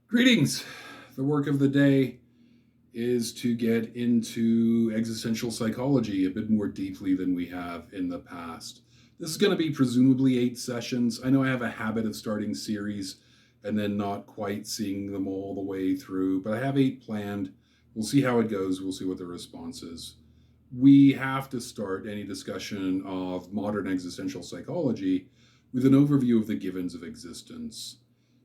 Greetings. The work of the day is to get into existential psychology a bit more deeply than we have in the past. This is going to be presumably 8 sessions. I know I have a habit of starting series and then not quite seeing them all the way through, but I have 8 planned. We'll see how it goes. We'll see what the response is. We have to start any discussion of modern existential psychology with an overview of the givens of existence.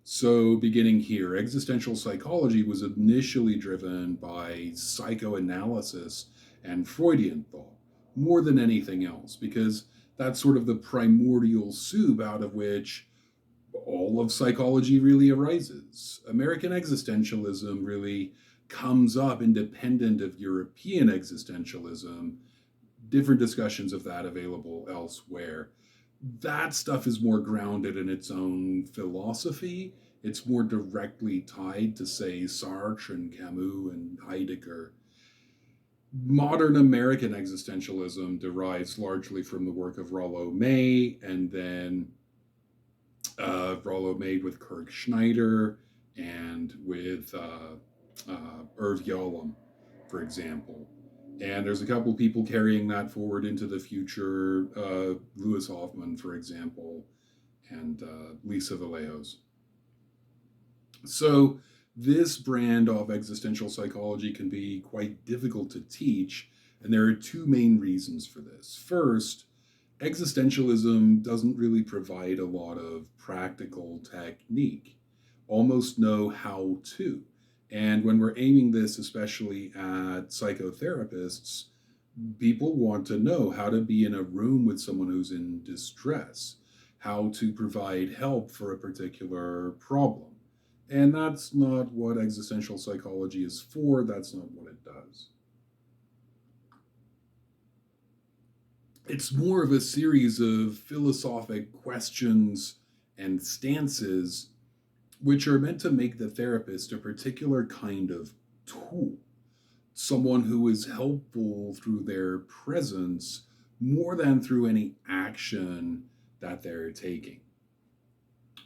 So, beginning here, existential psychology was initially driven by psychoanalysis and Freudian thought more than anything else, because that's sort of the primordial soup out of which all of psychology really arises. American existentialism really comes up independent of European existentialism, different discussions of that available elsewhere. That stuff is more grounded in its own philosophy. It's more directly tied to, say, Sartre and Camus and Heidegger. Modern American existentialism derives largely from the work of Rollo May, and then Rollo May with Kirk Schneider and with Irv Yalom, for example. And there's a couple people carrying that forward into the future. Lewis Hoffman, for example, and Lisa Vallejos. So this brand of existential psychology can be quite difficult to teach, and there are two main reasons for this. First, existentialism doesn't really provide a lot of practical technique, almost no how to. And when we're aiming this, especially at psychotherapists, people want to know how to be in a room with someone who's in distress, how to provide help for a particular problem. And that's not what existential psychology is for, that's not what it does. It's more of a series of philosophic questions and stances which are meant to make the therapist a particular kind of tool, someone who is helpful through their presence more than through any action that they're taking.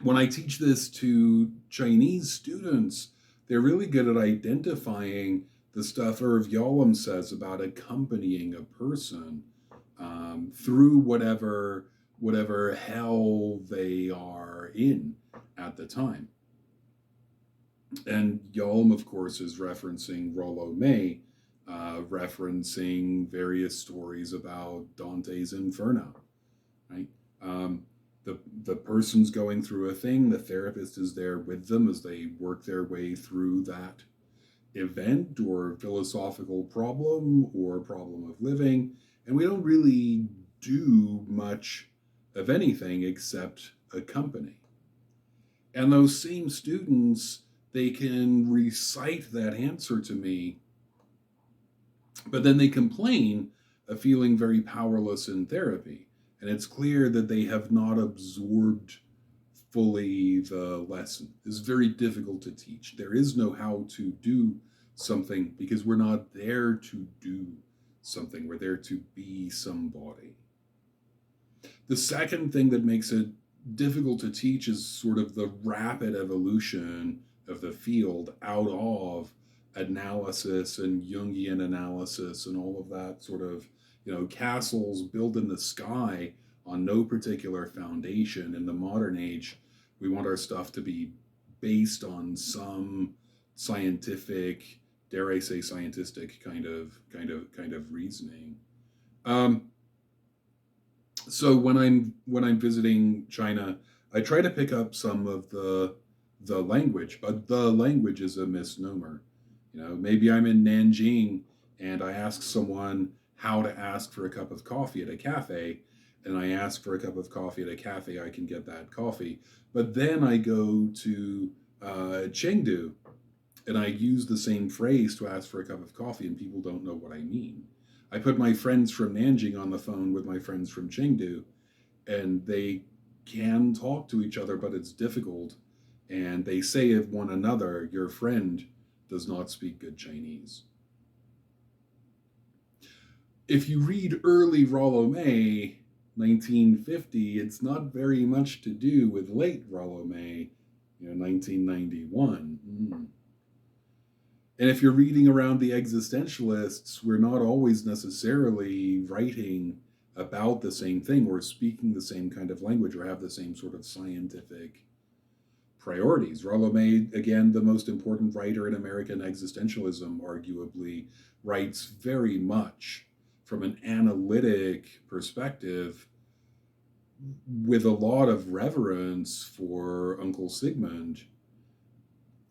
When I teach this to Chinese students, they're really good at identifying the stuff Irv Yalom says about accompanying a person through whatever hell they are in at the time. And Yalom, of course, is referencing Rollo May, referencing various stories about Dante's Inferno, right? The person's going through a thing, the therapist is there with them as they work their way through that event or philosophical problem or problem of living, and we don't really do much of anything except accompany. And those same students, they can recite that answer to me, but then they complain of feeling very powerless in therapy. And it's clear that they have not absorbed fully the lesson. It's very difficult to teach. There is no how to do something because we're not there to do something. We're there to be somebody. The second thing that makes it difficult to teach is sort of the rapid evolution of the field out of analysis and Jungian analysis and all of that sort of, castles built in the sky on no particular foundation. In the modern age, we want our stuff to be based on some scientific, dare I say, scientistic kind of reasoning. Um, so when I'm visiting China, I try to pick up some of the language, but the language is a misnomer. Maybe I'm in Nanjing and I ask someone how to ask for a cup of coffee at a cafe, and I ask for a cup of coffee at a cafe, I can get that coffee. But then I go to Chengdu and I use the same phrase to ask for a cup of coffee, and people don't know what I mean. I put my friends from Nanjing on the phone with my friends from Chengdu, and they can talk to each other, but it's difficult. And they say of one another, your friend does not speak good Chinese. If you read early Rollo May, 1950, it's not very much to do with late Rollo May, 1991. And if you're reading around the existentialists, we're not always necessarily writing about the same thing or speaking the same kind of language or have the same sort of scientific priorities. Rollo May, again, the most important writer in American existentialism, arguably, writes very much from an analytic perspective with a lot of reverence for Uncle Sigmund.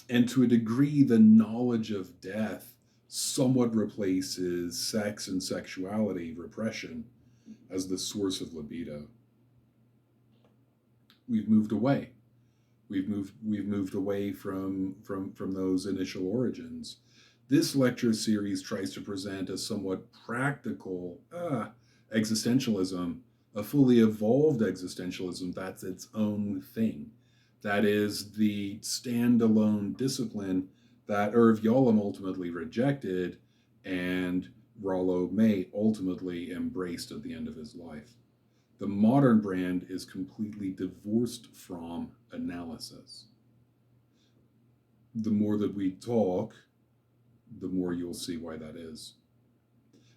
And to a degree, the knowledge of death somewhat replaces sex and sexuality repression as the source of libido. We've moved away. We've moved away from those initial origins. This lecture series tries to present a somewhat practical existentialism, a fully evolved existentialism that's its own thing. That is the standalone discipline that Irv Yalom ultimately rejected and Rollo May ultimately embraced at the end of his life. The modern brand is completely divorced from analysis. The more that we talk, the more you'll see why that is.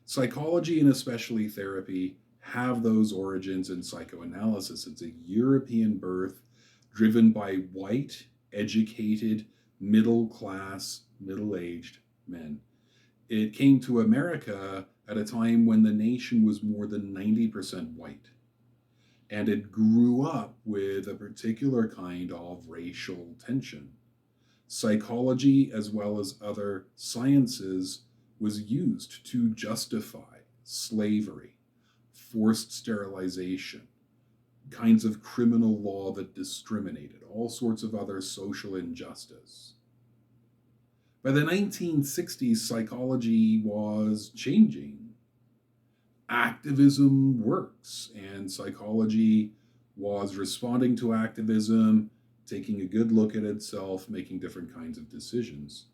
Psychology and especially therapy have those origins in psychoanalysis. It's a European birth driven by white, educated, middle class, middle aged men. It came to America at a time when the nation was more than 90% white. And it grew up with a particular kind of racial tension. Psychology, as well as other sciences, was used to justify slavery, forced sterilization, kinds of criminal law that discriminated, all sorts of other social injustice. By the 1960s, psychology was changing. Activism works, and psychology was responding to activism, taking a good look at itself, making different kinds of decisions.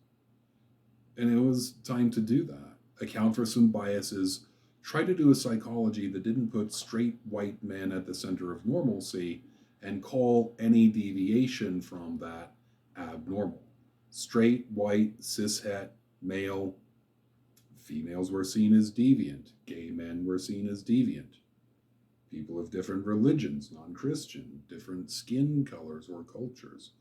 And it was time to do that. Account for some biases, try to do a psychology that didn't put straight white men at the center of normalcy and call any deviation from that abnormal. Straight, white, cishet, male, females were seen as deviant. Gay men were seen as deviant. People of different religions, non-Christian, different skin colors or cultures,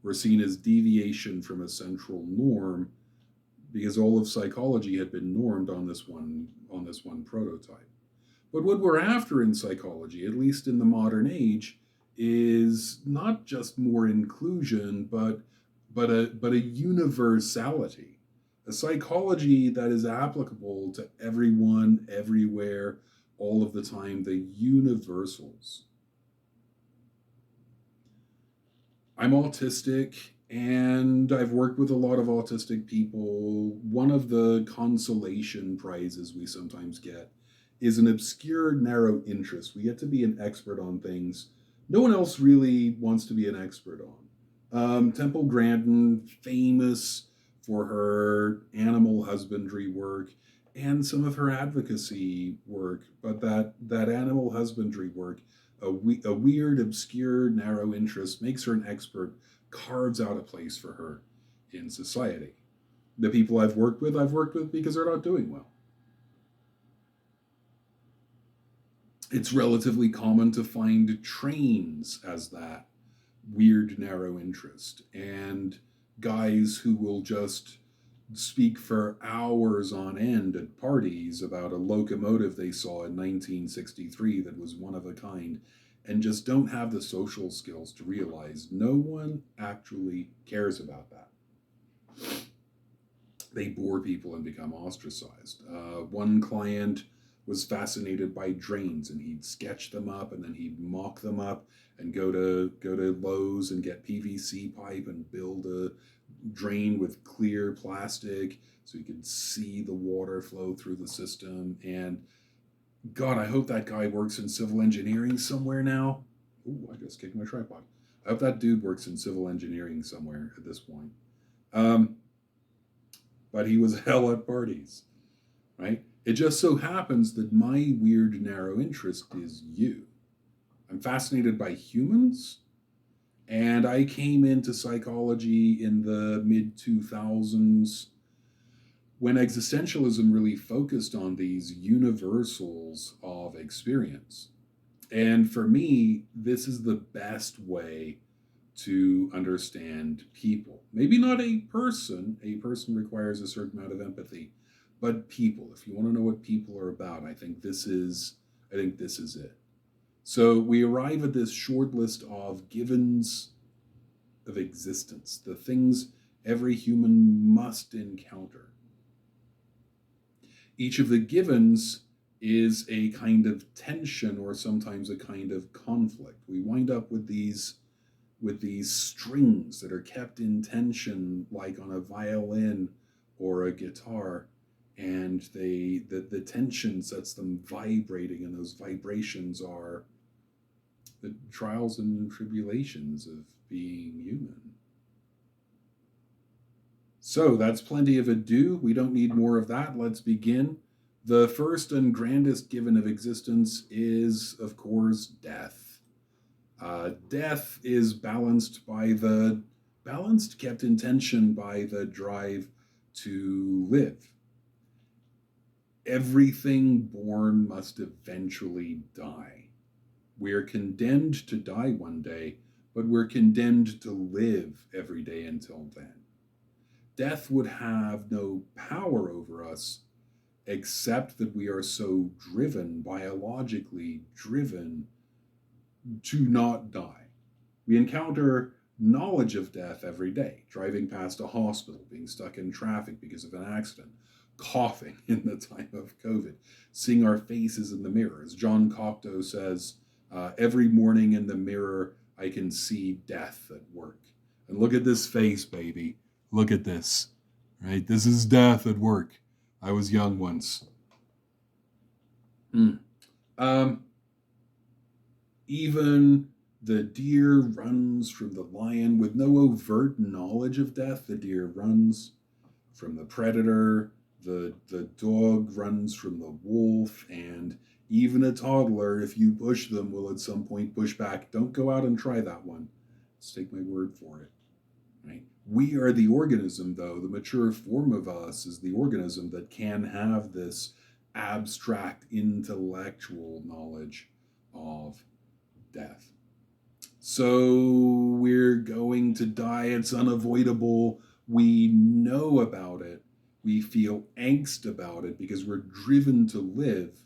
were seen as deviation from a central norm because all of psychology had been normed on this one prototype. But what we're after in psychology, at least in the modern age, is not just more inclusion, but a universality, a psychology that is applicable to everyone, everywhere, all of the time, the universals. I'm autistic and I've worked with a lot of autistic people. One of the consolation prizes we sometimes get is an obscure, narrow interest. We get to be an expert on things no one else really wants to be an expert on. Temple Grandin, famous for her animal husbandry work and some of her advocacy work, but that animal husbandry work, a weird, obscure, narrow interest makes her an expert, carves out a place for her in society. The people I've worked with because they're not doing well. It's relatively common to find trains as that weird, narrow interest, and guys who will just speak for hours on end at parties about a locomotive they saw in 1963 that was one of a kind, and just don't have the social skills to realize no one actually cares about that. They bore people and become ostracized. One client was fascinated by drains, and he'd sketch them up, and then he'd mock them up, and go to Lowe's and get PVC pipe and build a drain with clear plastic so you could see the water flow through the system. And God, I hope that guy works in civil engineering somewhere now. Ooh, I just kicked my tripod. I hope that dude works in civil engineering somewhere at this point. But he was hell at parties, right? It just so happens that my weird, narrow interest is you. I'm fascinated by humans. And I came into psychology in the mid 2000s when existentialism really focused on these universals of experience. And for me, this is the best way to understand people. Maybe not a person requires a certain amount of empathy, but people. If you want to know what people are about, I think this is it. So we arrive at this short list of givens of existence, the things every human must encounter. Each of the givens is a kind of tension or sometimes a kind of conflict. We wind up with these strings that are kept in tension like on a violin or a guitar, and the tension sets them vibrating, and those vibrations are the trials and tribulations of being human. So that's plenty of ado. We don't need more of that. Let's begin. The first and grandest given of existence is, of course, death. Death is kept in tension by the drive to live. Everything born must eventually die. We are condemned to die one day, but we're condemned to live every day until then. Death would have no power over us except that we are so driven, biologically driven, to not die. We encounter knowledge of death every day, driving past a hospital, being stuck in traffic because of an accident, coughing in the time of COVID, seeing our faces in the mirror. As John Cocteau says, every morning in the mirror, I can see death at work. And look at this face, baby. Look at this, right? This is death at work. I was young once. Um, Even the deer runs from the lion with no overt knowledge of death. The deer runs from the predator. The dog runs from the wolf. And even a toddler, if you push them, will at some point push back. Don't go out and try that one. Let's take my word for it. Right? We are the organism, though. The mature form of us is the organism that can have this abstract intellectual knowledge of death. So we're going to die. It's unavoidable. We know about it. We feel angst about it because we're driven to live.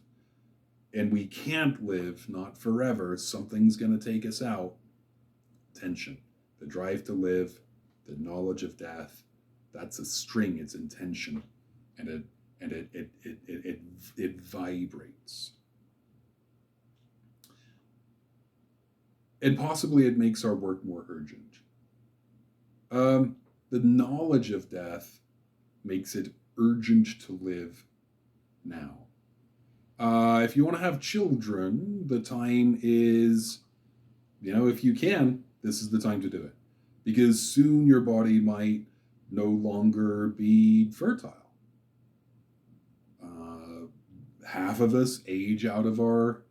And we can't live, not forever. Something's going to take us out. Tension. The drive to live, the knowledge of death. That's a string. It's in tension. And it vibrates. And possibly it makes our work more urgent. The knowledge of death makes it urgent to live now. If you want to have children, the time is, if you can, this is the time to do it. Because soon your body might no longer be fertile. Half of us age out of our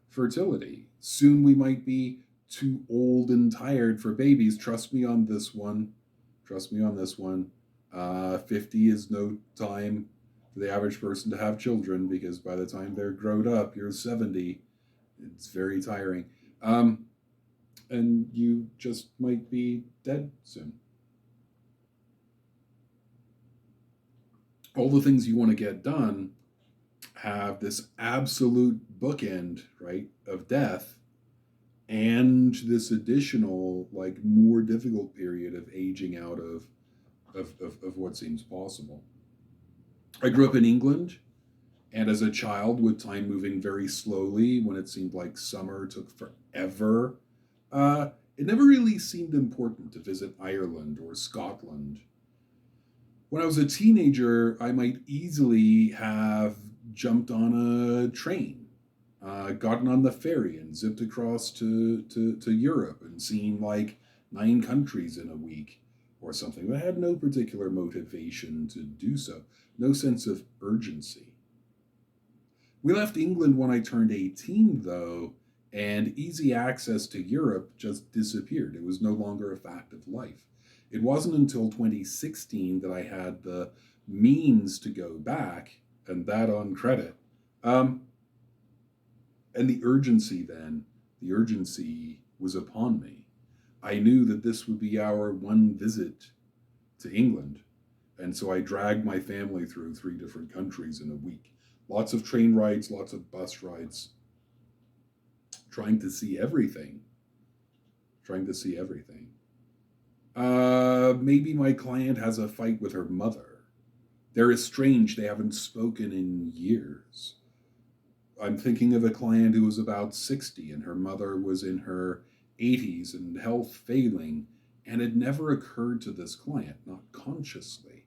fertility. Soon we might be too old and tired for babies. Trust me on this one. 50 is no time for the average person to have children, because by the time they're grown up, you're 70. It's very tiring. And you just might be dead soon. All the things you want to get done have this absolute bookend, right, of death, and this additional, more difficult period of aging out of what seems possible. I grew up in England, and as a child, with time moving very slowly, when it seemed like summer took forever, it never really seemed important to visit Ireland or Scotland. When I was a teenager, I might easily have jumped on a train, gotten on the ferry and zipped across to Europe and seen 9 countries in a week or something. But I had no particular motivation to do so, no sense of urgency. We left England when I turned 18, though, And easy access to Europe just disappeared. It was no longer a fact of life. It wasn't until 2016 that I had the means to go back, and that on credit. Um, and the urgency was upon me. I knew that this would be our one visit to England. And so I dragged my family through 3 different countries in a week. Lots of train rides, lots of bus rides, trying to see everything. Trying to see everything. Maybe my client has a fight with her mother. They're estranged, they haven't spoken in years. I'm thinking of a client who was about 60 and her mother was in her 80s and health failing. And it never occurred to this client, not consciously,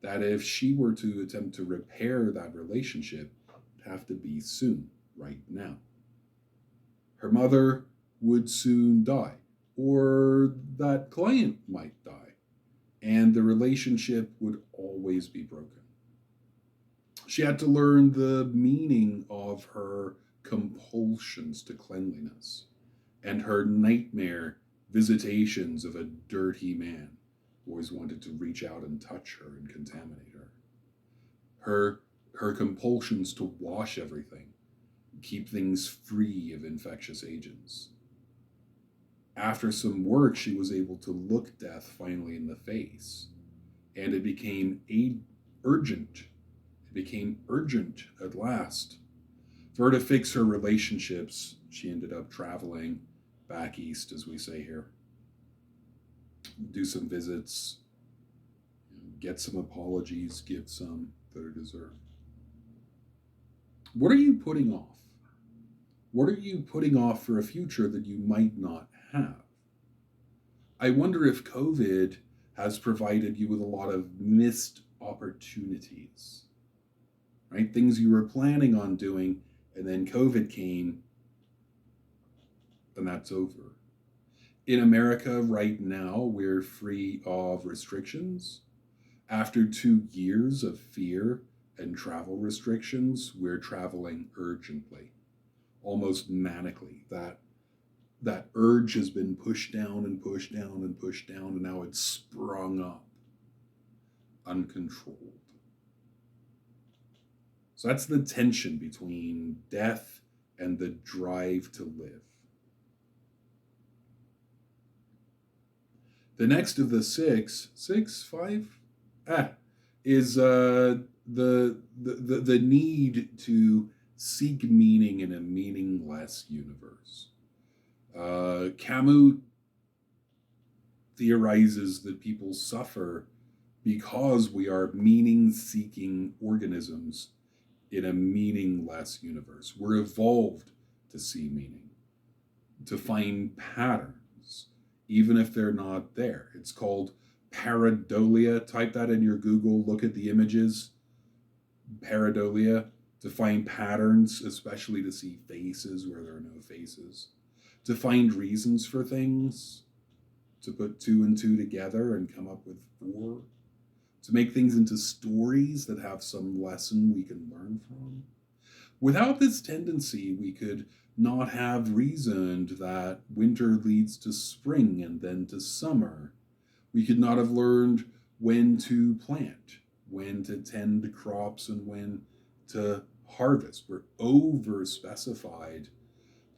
that if she were to attempt to repair that relationship, it'd have to be soon, right now. Her mother would soon die, or that client might die, and the relationship would always be broken. She had to learn the meaning of her compulsions to cleanliness and her nightmare visitations of a dirty man who always wanted to reach out and touch her and contaminate her. Her compulsions to wash everything, keep things free of infectious agents. After some work, she was able to look death finally in the face, and it became urgent. It became urgent at last. For her to fix her relationships, she ended up traveling back east, as we say here, do some visits, get some apologies, give some that are deserved. What are you putting off? What are you putting off for a future that you might not have? I wonder if COVID has provided you with a lot of missed opportunities, right? Things you were planning on doing, and then COVID came, and that's over. In America right now, we're free of restrictions. After 2 years of fear and travel restrictions, we're traveling urgently, almost manically. That urge has been pushed down and pushed down and pushed down, and now it's sprung up, uncontrolled. So that's the tension between death and the drive to live. The next of the five, is the need to seek meaning in a meaningless universe. Camus theorizes that people suffer because we are meaning-seeking organisms in a meaningless universe. We're evolved to see meaning, to find patterns, even if they're not there. It's called pareidolia. Type that in your Google, look at the images. Pareidolia, to find patterns, especially to see faces where there are no faces, to find reasons for things, to put 2 and 2 together and come up with 4, to make things into stories that have some lesson we can learn from. Without this tendency, we could not have reasoned that winter leads to spring and then to summer. We could not have learned when to plant, when to tend crops, and when to harvest. We're over-specified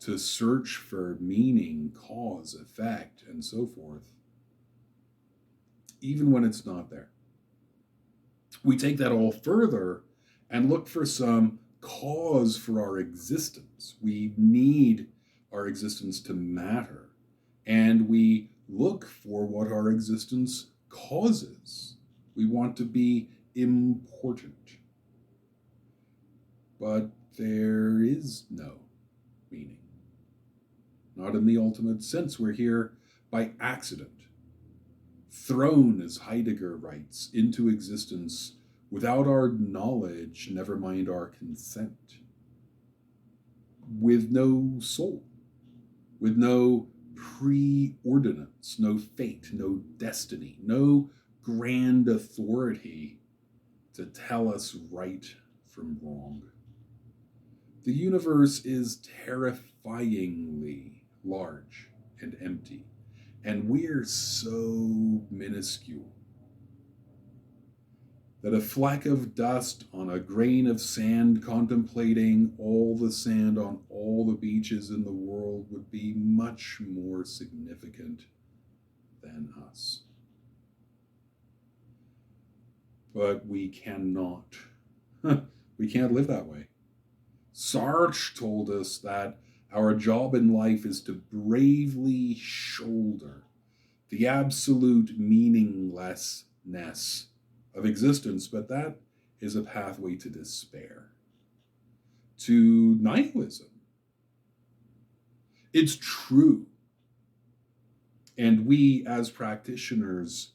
to search for meaning, cause, effect, and so forth, even when it's not there. We take that all further and look for some cause for our existence. We need our existence to matter, and we look for what our existence causes. We want to be important. But there is no meaning. Not in the ultimate sense. We're here by accident, thrown, as Heidegger writes, into existence without our knowledge, never mind our consent, with no soul, with no preordinance, no fate, no destiny, no grand authority to tell us right from wrong. The universe is terrifyingly large and empty, and we're so minuscule that a fleck of dust on a grain of sand contemplating all the sand on all the beaches in the world would be much more significant than us. But we cannot. We can't live that way. Sartre told us that our job in life is to bravely shoulder the absolute meaninglessness of existence, but that is a pathway to despair, to nihilism. It's true. And we, as practitioners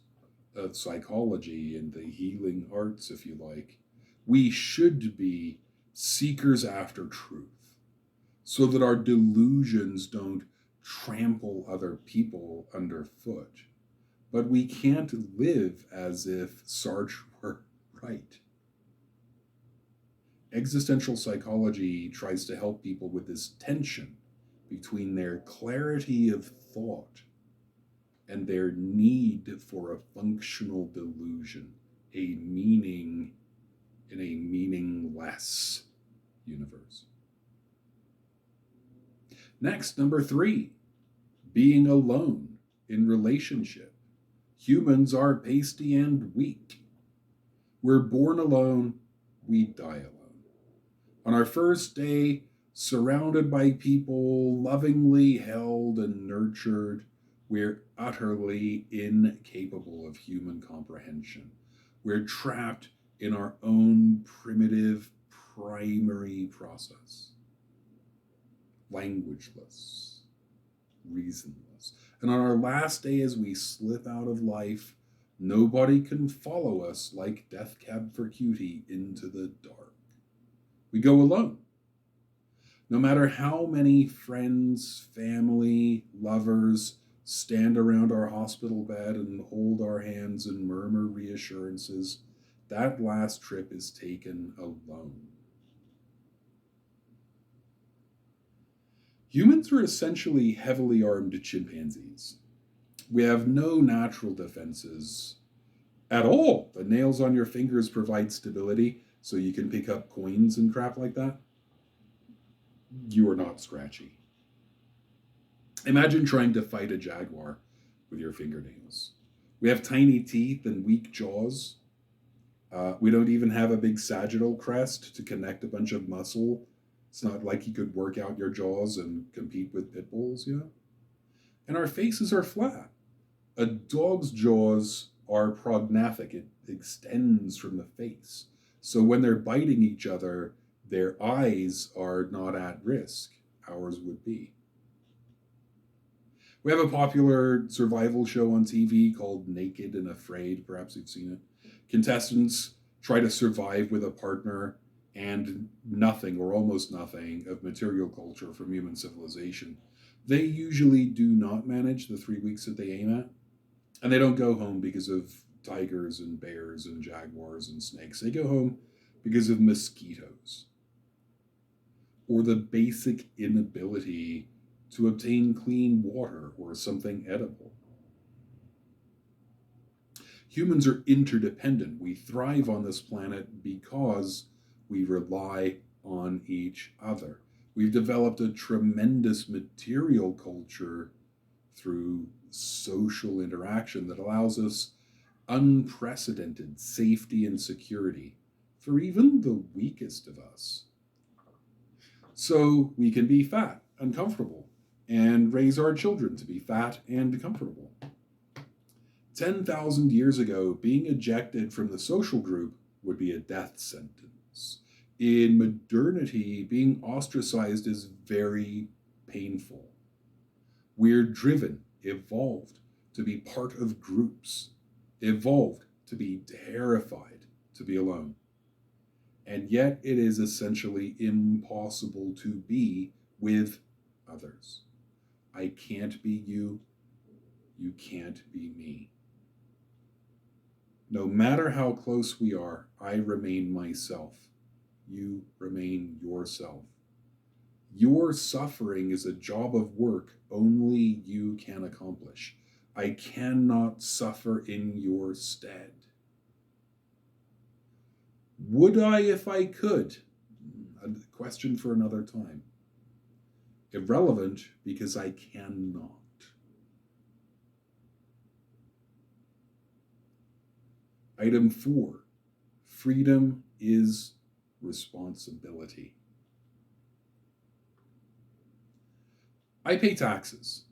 of psychology and the healing arts, if you like, we should be seekers after truth so that our delusions don't trample other people underfoot. But we can't live as if Sartre were right. Existential psychology tries to help people with this tension between their clarity of thought and their need for a functional delusion, a meaning in a meaningless universe. Next, number 3, being alone in relationship. Humans are pasty and weak. We're born alone, we die alone. On our first day, surrounded by people, lovingly held and nurtured, we're utterly incapable of human comprehension. We're trapped in our own primitive, primary process. Languageless, reasonless. And on our last day, as we slip out of life, nobody can follow us like Death Cab for Cutie into the dark. We go alone. No matter how many friends, family, lovers stand around our hospital bed and hold our hands and murmur reassurances, that last trip is taken alone. Humans are essentially heavily armed chimpanzees. We have no natural defenses at all. The nails on your fingers provide stability so you can pick up coins and crap like that. You are not scratchy. Imagine trying to fight a jaguar with your fingernails. We have tiny teeth and weak jaws. We don't even have a big sagittal crest to connect a bunch of muscle. It's not like you could work out your jaws and compete with pit bulls, you know? And our faces are flat. A dog's jaws are prognathic. It extends from the face. So when they're biting each other, their eyes are not at risk. Ours would be. We have a popular survival show on TV called Naked and Afraid. Perhaps you've seen it. Contestants try to survive with a partner and nothing or almost nothing of material culture from human civilization. They usually do not manage the 3 weeks that they aim at. And they don't go home because of tigers and bears and jaguars and snakes. They go home because of mosquitoes or the basic inability to obtain clean water or something edible. Humans are interdependent. We thrive on this planet because we rely on each other. We've developed a tremendous material culture through social interaction that allows us unprecedented safety and security for even the weakest of us. So we can be fat and comfortable and raise our children to be fat and comfortable. 10,000 years ago, being ejected from the social group would be a death sentence. In modernity, being ostracized is very painful. We're driven, evolved to be part of groups, evolved to be terrified to be alone. And yet it is essentially impossible to be with others. I can't be you, you can't be me. No matter how close we are, I remain myself. You remain yourself. Your suffering is a job of work only you can accomplish. I cannot suffer in your stead. Would I if I could? A question for another time. Irrelevant because I cannot. Item 4. Freedom is responsibility. I pay taxes.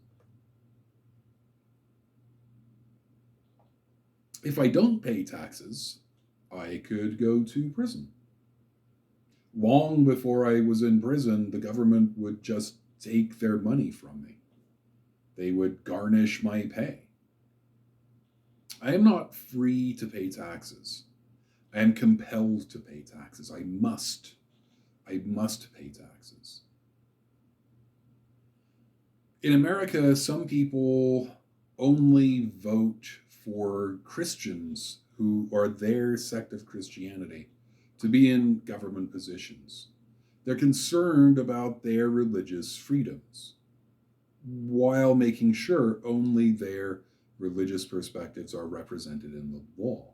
If I don't pay taxes, I could go to prison. Long before I was in prison, the government would just take their money from me. They would garnish my pay. I am not free to pay taxes. I am compelled to pay taxes. I must. I must pay taxes. In America, some people only vote for Christians who are their sect of Christianity to be in government positions. They're concerned about their religious freedoms while making sure only their religious perspectives are represented in the law.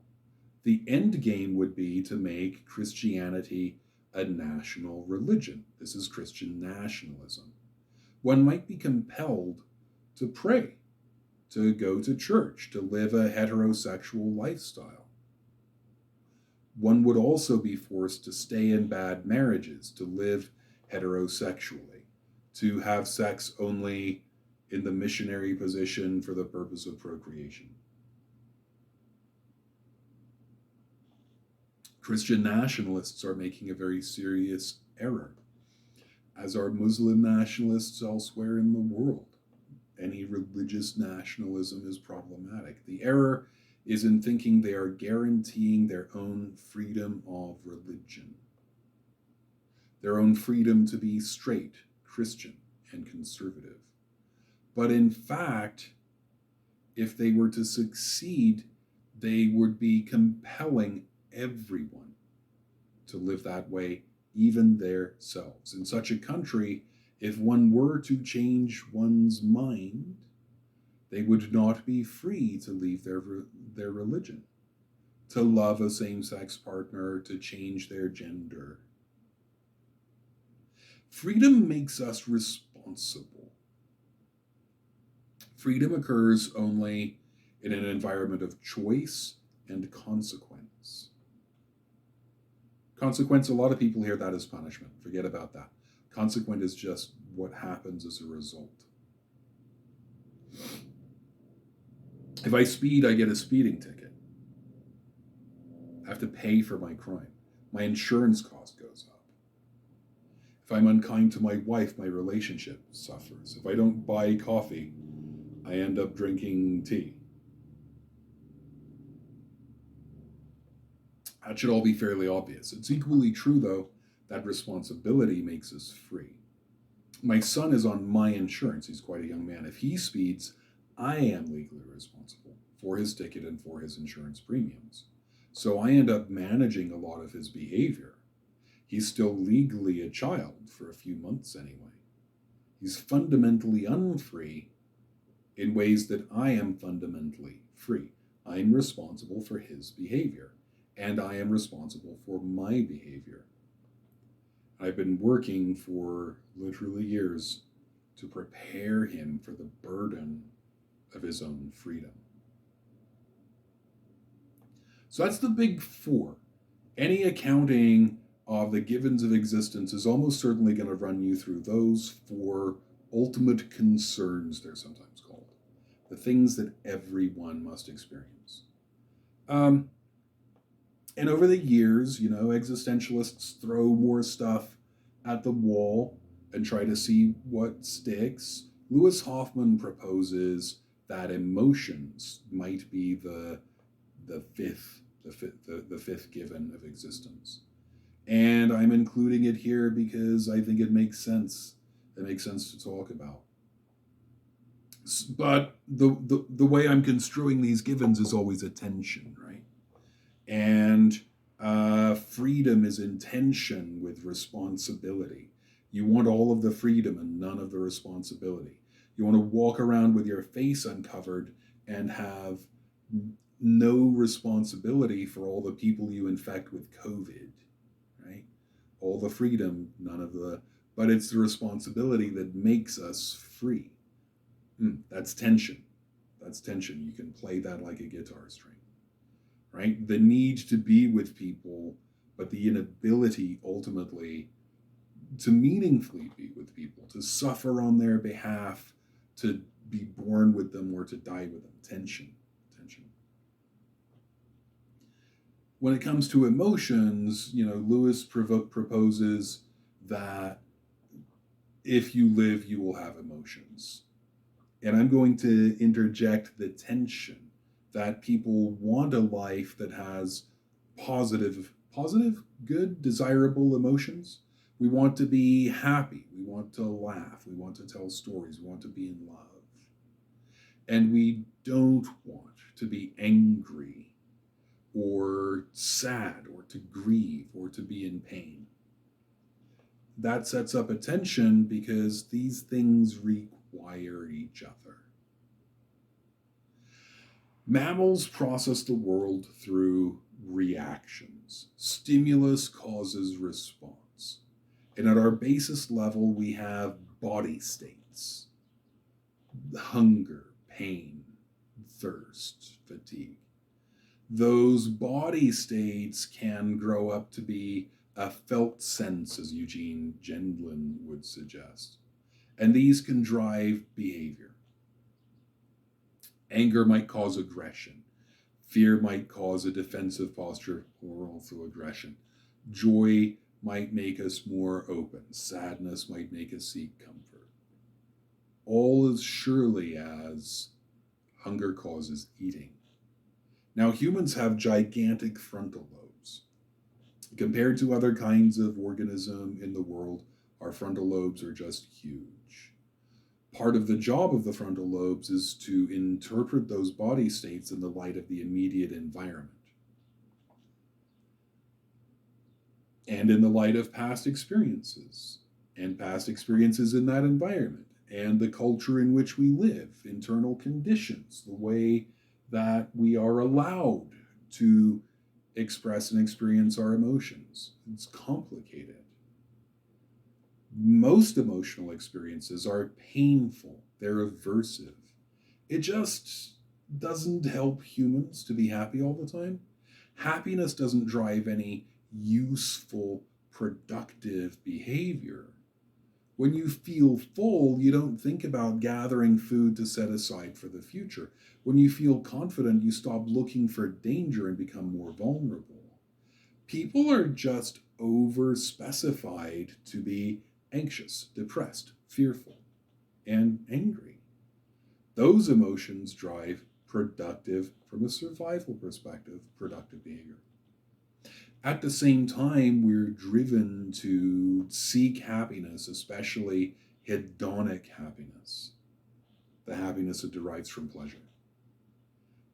The end game would be to make Christianity a national religion. This is Christian nationalism. One might be compelled to pray, to go to church, to live a heterosexual lifestyle. One would also be forced to stay in bad marriages, to live heterosexually, to have sex only in the missionary position for the purpose of procreation. Christian nationalists are making a very serious error, as are Muslim nationalists elsewhere in the world. Any religious nationalism is problematic. The error is in thinking they are guaranteeing their own freedom of religion, their own freedom to be straight, Christian, and conservative. But in fact, if they were to succeed, they would be compelling everyone to live that way, even themselves. In such a country, if one were to change one's mind, they would not be free to leave their religion, to love a same-sex partner, to change their gender. Freedom makes us responsible. Freedom occurs only in an environment of choice and consequence. Consequence, a lot of people hear that as punishment. Forget about that. Consequent is just what happens as a result. If I speed, I get a speeding ticket. I have to pay for my crime. My insurance cost goes up. If I'm unkind to my wife, my relationship suffers. If I don't buy coffee, I end up drinking tea. That should all be fairly obvious. It's equally true, though, that responsibility makes us free. My son is on my insurance. He's quite a young man. If he speeds, I am legally responsible for his ticket and for his insurance premiums. So I end up managing a lot of his behavior. He's still legally a child for a few months anyway. He's fundamentally unfree in ways that I am fundamentally free. I'm responsible for his behavior, and I am responsible for my behavior. I've been working for literally years to prepare him for the burden of his own freedom. So that's the big 4. Any accounting of the givens of existence is almost certainly going to run you through those 4 ultimate concerns, they're sometimes called. The things that everyone must experience. And over the years, existentialists throw more stuff at the wall and try to see what sticks. Lewis Hoffman proposes that emotions might be the fifth given of existence. And I'm including it here because I think it makes sense. It makes sense to talk about. But the way I'm construing these givens is always a tension, right? And freedom is in tension with responsibility. You want all of the freedom and none of the responsibility. You want to walk around with your face uncovered and have no responsibility for all the people you infect with COVID, right? All the freedom, none of the, but it's the responsibility that makes us free. That's tension. That's tension. You can play that like a guitar string, right? The need to be with people, but the inability ultimately to meaningfully be with people, to suffer on their behalf, to be born with them or to die with them. Tension, tension. When it comes to emotions, Lewis proposes that if you live, you will have emotions. And I'm going to interject the tension that people want a life that has positive, good, desirable emotions. We want to be happy. We want to laugh. We want to tell stories. We want to be in love. And we don't want to be angry or sad or to grieve or to be in pain. That sets up a tension because these things require each other. Mammals process the world through reactions. Stimulus causes response. And at our basis level, we have body states: hunger, pain, thirst, fatigue. Those body states can grow up to be a felt sense, as Eugene Gendlin would suggest. And these can drive behavior. Anger might cause aggression. Fear might cause a defensive posture or also aggression. Joy might make us more open. Sadness might make us seek comfort. All as surely as hunger causes eating. Now, humans have gigantic frontal lobes. Compared to other kinds of organism in the world, our frontal lobes are just huge. Part of the job of the frontal lobes is to interpret those body states in the light of the immediate environment and in the light of past experiences in that environment and the culture in which we live, internal conditions, the way that we are allowed to express and experience our emotions. It's complicated. Most emotional experiences are painful, they're aversive. It just doesn't help humans to be happy all the time. Happiness doesn't drive any useful, productive behavior. When you feel full, you don't think about gathering food to set aside for the future. When you feel confident, you stop looking for danger and become more vulnerable. People are just over-specified to be anxious, depressed, fearful, and angry. Those emotions drive productive, from a survival perspective, productive behavior. At the same time, we're driven to seek happiness, especially hedonic happiness, the happiness that derives from pleasure.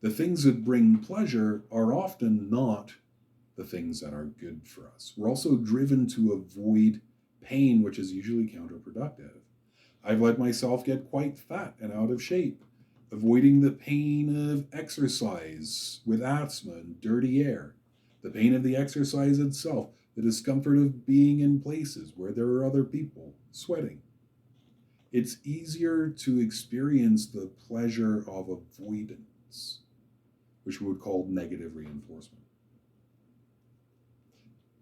The things that bring pleasure are often not the things that are good for us. We're also driven to avoid pain, which is usually counterproductive. I've let myself get quite fat and out of shape, avoiding the pain of exercise with asthma and dirty air, the pain of the exercise itself, the discomfort of being in places where there are other people sweating. It's easier to experience the pleasure of avoidance, which we would call negative reinforcement.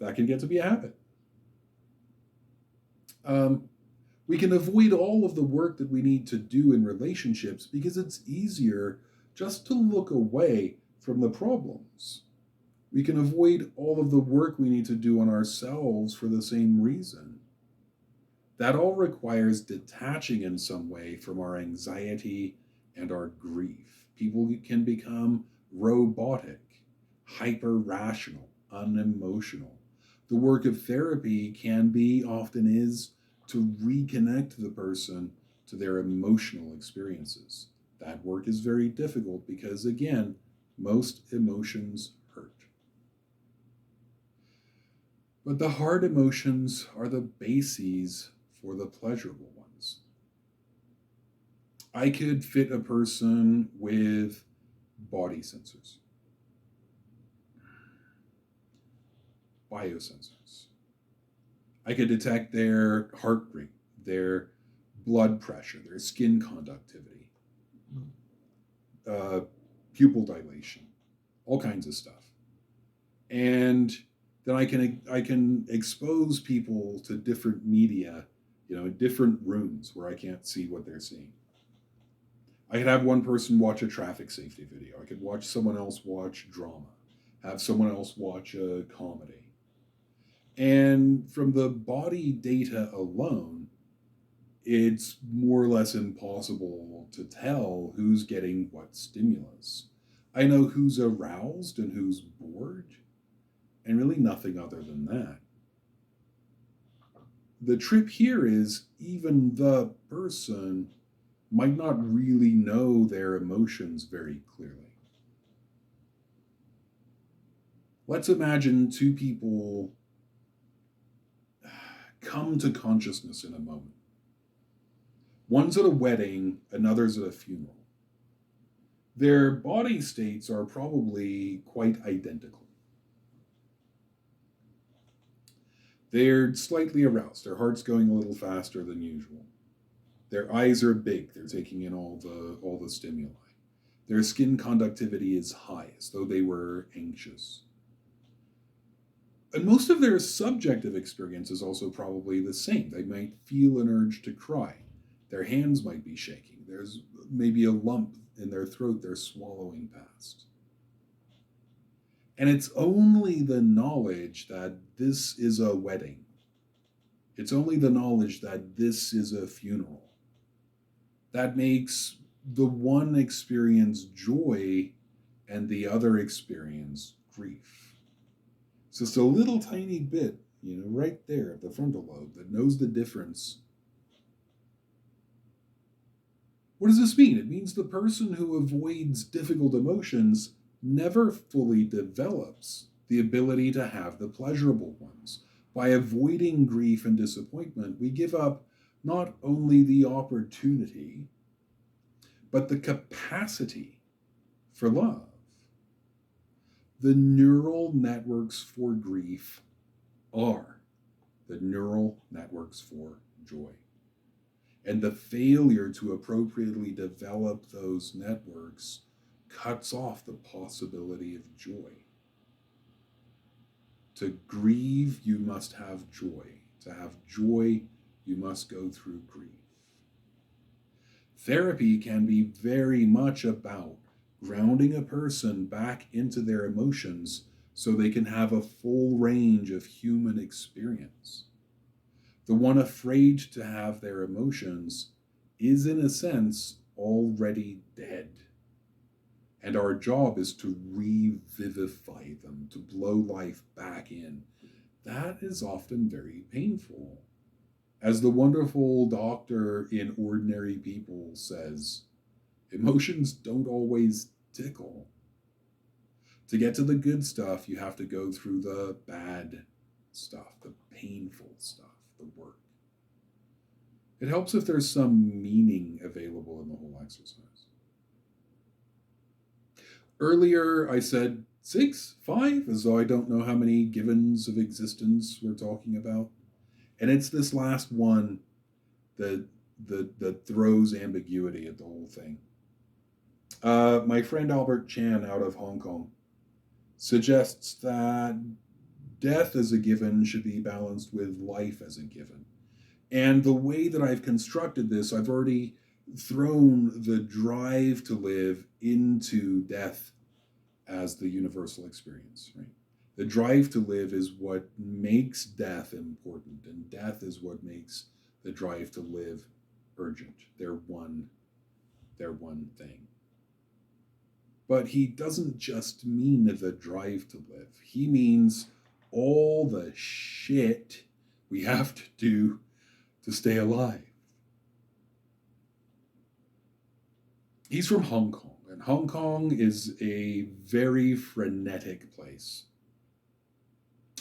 That can get to be a habit. We can avoid all of the work that we need to do in relationships because it's easier just to look away from the problems. We can avoid all of the work we need to do on ourselves for the same reason. That all requires detaching in some way from our anxiety and our grief. People can become robotic, hyper-rational, unemotional. The work of therapy often is, to reconnect the person to their emotional experiences. That work is very difficult because, again, most emotions hurt. But the hard emotions are the bases for the pleasurable ones. I could fit a person with body sensors, biosensors. I could detect their heart rate, their blood pressure, their skin conductivity, uh, pupil dilation, all kinds of stuff. And then I can expose people to different media, in different rooms where I can't see what they're seeing. I could have one person watch a traffic safety video. I could watch someone else watch drama, have someone else watch a comedy. And from the body data alone, it's more or less impossible to tell who's getting what stimulus. I know who's aroused and who's bored, and really nothing other than that. The trip here is even the person might not really know their emotions very clearly. Let's imagine two people come to consciousness in a moment. One's at a wedding, another's at a funeral. Their body states are probably quite identical. They're slightly aroused. Their heart's going a little faster than usual. Their eyes are big. They're taking in all the stimuli. Their skin conductivity is high, as though they were anxious. And most of their subjective experience is also probably the same. They might feel an urge to cry. Their hands might be shaking. There's maybe a lump in their throat they're swallowing past. And it's only the knowledge that this is a wedding. It's only the knowledge that this is a funeral that makes the one experience joy and the other experience grief. It's just a little tiny bit, right there at the frontal lobe that knows the difference. What does this mean? It means the person who avoids difficult emotions never fully develops the ability to have the pleasurable ones. By avoiding grief and disappointment, we give up not only the opportunity, but the capacity for love. The neural networks for grief are the neural networks for joy. And the failure to appropriately develop those networks cuts off the possibility of joy. To grieve, you must have joy. To have joy, you must go through grief. Therapy can be very much about grounding a person back into their emotions so they can have a full range of human experience. The one afraid to have their emotions is, in a sense, already dead. And our job is to revivify them, to blow life back in. That is often very painful. As the wonderful doctor in Ordinary People says, emotions don't always tickle. To get to the good stuff, you have to go through the bad stuff, the painful stuff, the work. It helps if there's some meaning available in the whole exercise. Earlier, I said 6, 5, as though I don't know how many givens of existence we're talking about. And it's this last one that throws ambiguity at the whole thing. My friend Albert Chan out of Hong Kong suggests that death as a given should be balanced with life as a given. And the way that I've constructed this, I've already thrown the drive to live into death as the universal experience, right? The drive to live is what makes death important, and death is what makes the drive to live urgent. They're one thing. But he doesn't just mean the drive to live. He means all the shit we have to do to stay alive. He's from Hong Kong, and Hong Kong is a very frenetic place.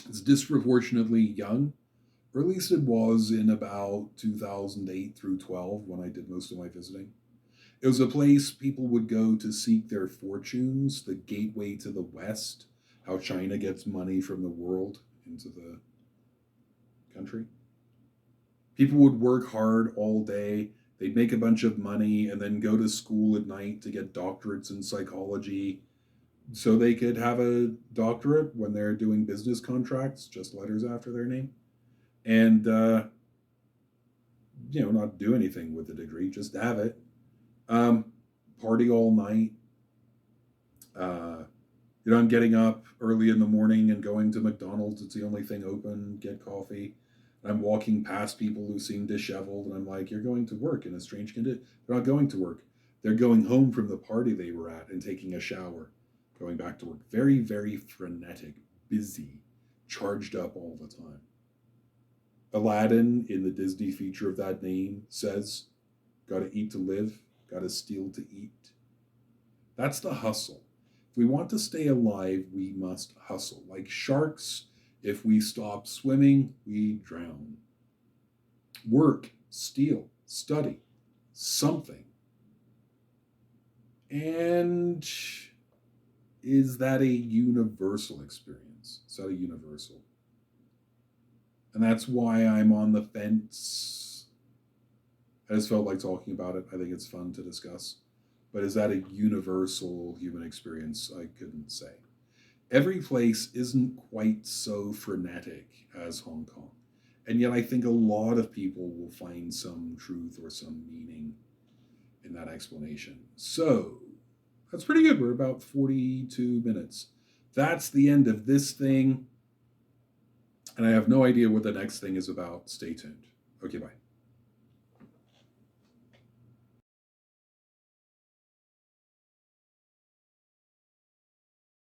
It's disproportionately young, or at least it was in about 2008 through 12 when I did most of my visiting. It was a place people would go to seek their fortunes, the gateway to the West, how China gets money from the world into the country. People would work hard all day, they'd make a bunch of money, and then go to school at night to get doctorates in psychology so they could have a doctorate when they're doing business contracts, just letters after their name. And, not do anything with the degree, just have it. Um, Party all night. Uh, I'm getting up early in the morning and going to McDonald's. It's the only thing open. Get coffee. I'm walking past people who seem disheveled, and I'm like, "You're going to work in a strange condition." They're not going to work. They're going home from the party they were at and taking a shower, going back to work. Very, very frenetic, busy, charged up all the time. Aladdin, in the Disney feature of that name, says, "Gotta eat to live, gotta steal to eat." That's the hustle. If we want to stay alive, we must hustle. Like sharks, if we stop swimming, we drown. Work, steal, study, something. And is that a universal experience? Is that a universal? And that's why I'm on the fence. I just felt like talking about it. I think it's fun to discuss. But is that a universal human experience? I couldn't say. Every place isn't quite so frenetic as Hong Kong. And yet I think a lot of people will find some truth or some meaning in that explanation. So that's pretty good. We're about 42 minutes. That's the end of this thing. And I have no idea what the next thing is about. Stay tuned. Okay, bye.